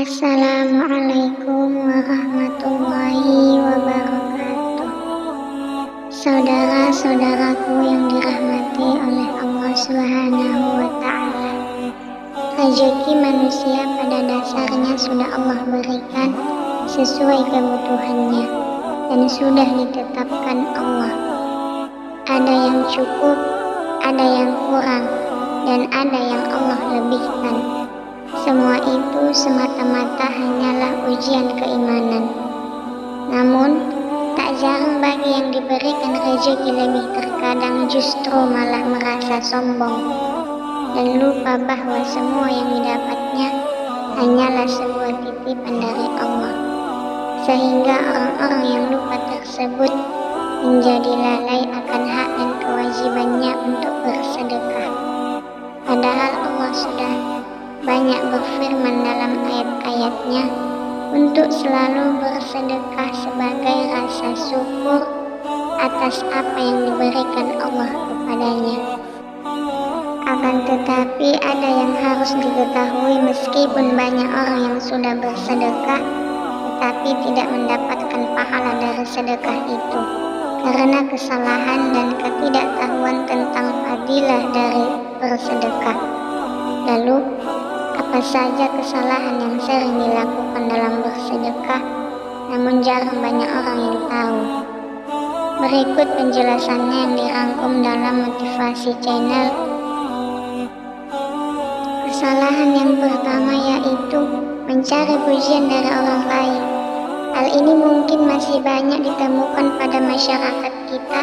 Assalamualaikum warahmatullahi wabarakatuh. Saudara-saudaraku yang dirahmati oleh Allah Subhanahu wa Ta'ala, rezeki manusia pada dasarnya sudah Allah berikan sesuai kebutuhannya dan sudah ditetapkan Allah. Ada yang cukup, ada yang kurang, dan ada yang Allah lebihkan. Semua itu semata-mata hanyalah ujian keimanan. Namun, tak jarang bagi yang diberikan rezeki lebih terkadang justru malah merasa sombong dan lupa bahwa semua yang didapatnya hanyalah sebuah titipan dari Allah. Sehingga orang-orang yang lupa tersebut menjadi lalai akan hak dan kewajibannya untuk bersedekah. Padahal Allah sudah banyak berfirman dalam ayat-ayatnya untuk selalu bersedekah sebagai rasa syukur atas apa yang diberikan Allah kepadanya. Akan tetapi ada yang harus diketahui, meskipun banyak orang yang sudah bersedekah tetapi tidak mendapatkan pahala dari sedekah itu karena kesalahan dan ketidaktahuan tentang fadilah dari bersedekah. Lalu, apa saja kesalahan yang sering dilakukan dalam bersedekah, namun jarang banyak orang yang tahu? Berikut penjelasannya yang dirangkum dalam Motivasi Channel. Kesalahan yang pertama yaitu mencari pujian dari orang lain. Hal ini mungkin masih banyak ditemukan pada masyarakat kita,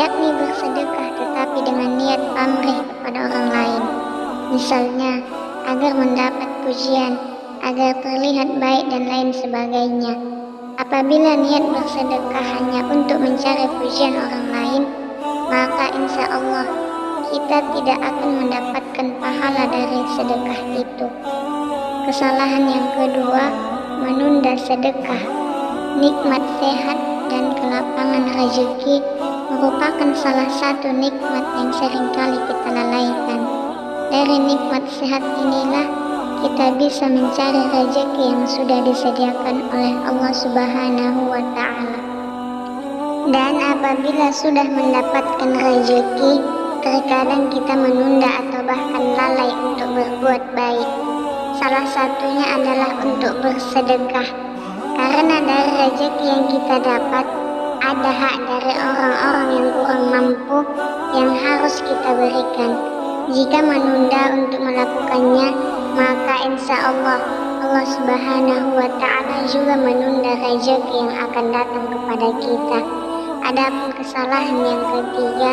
yakni bersedekah tetapi dengan niat pamrih kepada orang lain. Misalnya, agar mendapat pujian, agar terlihat baik dan lain sebagainya. Apabila niat bersedekah hanya untuk mencari pujian orang lain, maka insya Allah kita tidak akan mendapatkan pahala dari sedekah itu. Kesalahan yang kedua, menunda sedekah. Nikmat sehat dan kelapangan rezeki merupakan salah satu nikmat yang seringkali kita lalaikan. Dari nikmat sehat inilah kita bisa mencari rezeki yang sudah disediakan oleh Allah Subhanahu wa Ta'ala. Dan apabila sudah mendapatkan rezeki, terkadang kita menunda atau bahkan lalai untuk berbuat baik. Salah satunya adalah untuk bersedekah. Karena dari rezeki yang kita dapat, ada hak dari orang-orang yang kurang mampu yang harus kita berikan. Jika menunda untuk melakukannya, maka insya Allah Subhanahu wa Ta'ala juga menunda rezeki yang akan datang kepada kita. Adapun kesalahan yang ketiga,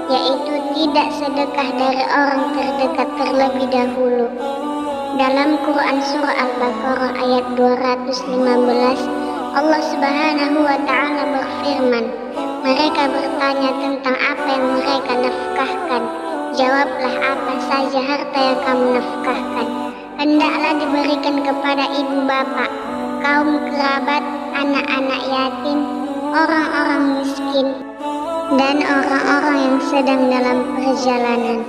yaitu tidak sedekah dari orang terdekat terlebih dahulu. Dalam Quran Surah Al-Baqarah ayat 215, Allah Subhanahu wa Ta'ala berfirman, mereka bertanya tentang apa yang mereka nafkahkan. Jawablah, apa saja harta yang kamu nafkahkan, hendaklah diberikan kepada ibu bapak, kaum kerabat, anak-anak yatim, orang-orang miskin, dan orang-orang yang sedang dalam perjalanan.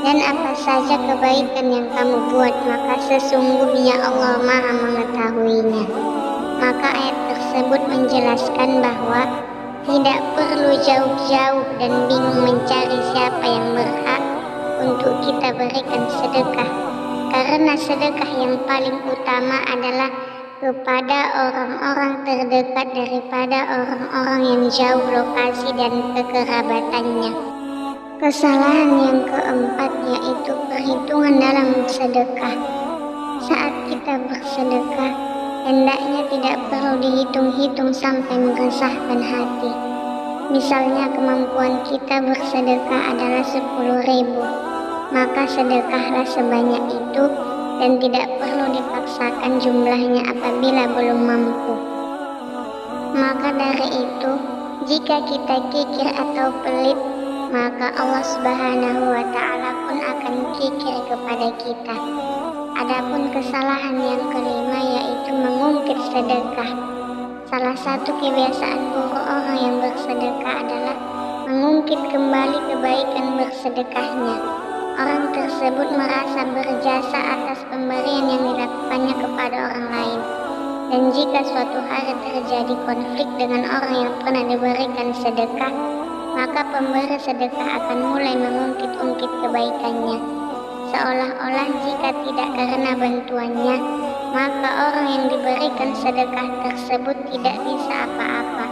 Dan apa saja kebaikan yang kamu buat, maka sesungguhnya Allah Maha mengetahuinya. Maka ayat tersebut menjelaskan bahwa tidak perlu jauh-jauh dan bingung mencari siapa yang berhak untuk kita berikan sedekah, karena sedekah yang paling utama adalah kepada orang-orang terdekat daripada orang-orang yang jauh lokasi dan kekerabatannya. Kesalahan yang keempat yaitu perhitungan dalam sedekah. Saat kita bersedekah, hendaknya tidak perlu dihitung-hitung sampai meresahkan hati. Misalnya kemampuan kita bersedekah adalah 10.000, maka sedekahlah sebanyak itu dan tidak perlu dipaksakan jumlahnya apabila belum mampu. Maka dari itu, jika kita kikir atau pelit, maka Allah Subhanahu wa Ta'ala pun akan kikir kepada kita. Adapun kesalahan yang kelima yaitu mengungkit sedekah. Salah satu kebiasaan buruk orang yang bersedekah adalah mengungkit kembali kebaikan bersedekahnya. Orang tersebut merasa berjasa atas pemberian yang dilakukannya kepada orang lain. Dan jika suatu hari terjadi konflik dengan orang yang pernah diberikan sedekah, maka pemberi sedekah akan mulai mengungkit-ungkit kebaikannya, seolah-olah jika tidak karena bantuannya, maka orang yang diberikan sedekah tersebut tidak bisa apa-apa.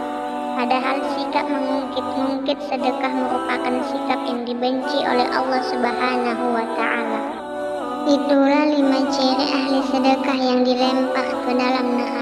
Padahal sikap mengungkit-ungkit sedekah merupakan sikap yang dibenci oleh Allah Subhanahu wa Ta'ala. Itulah 5 ciri ahli sedekah yang dilempar ke dalam neraka.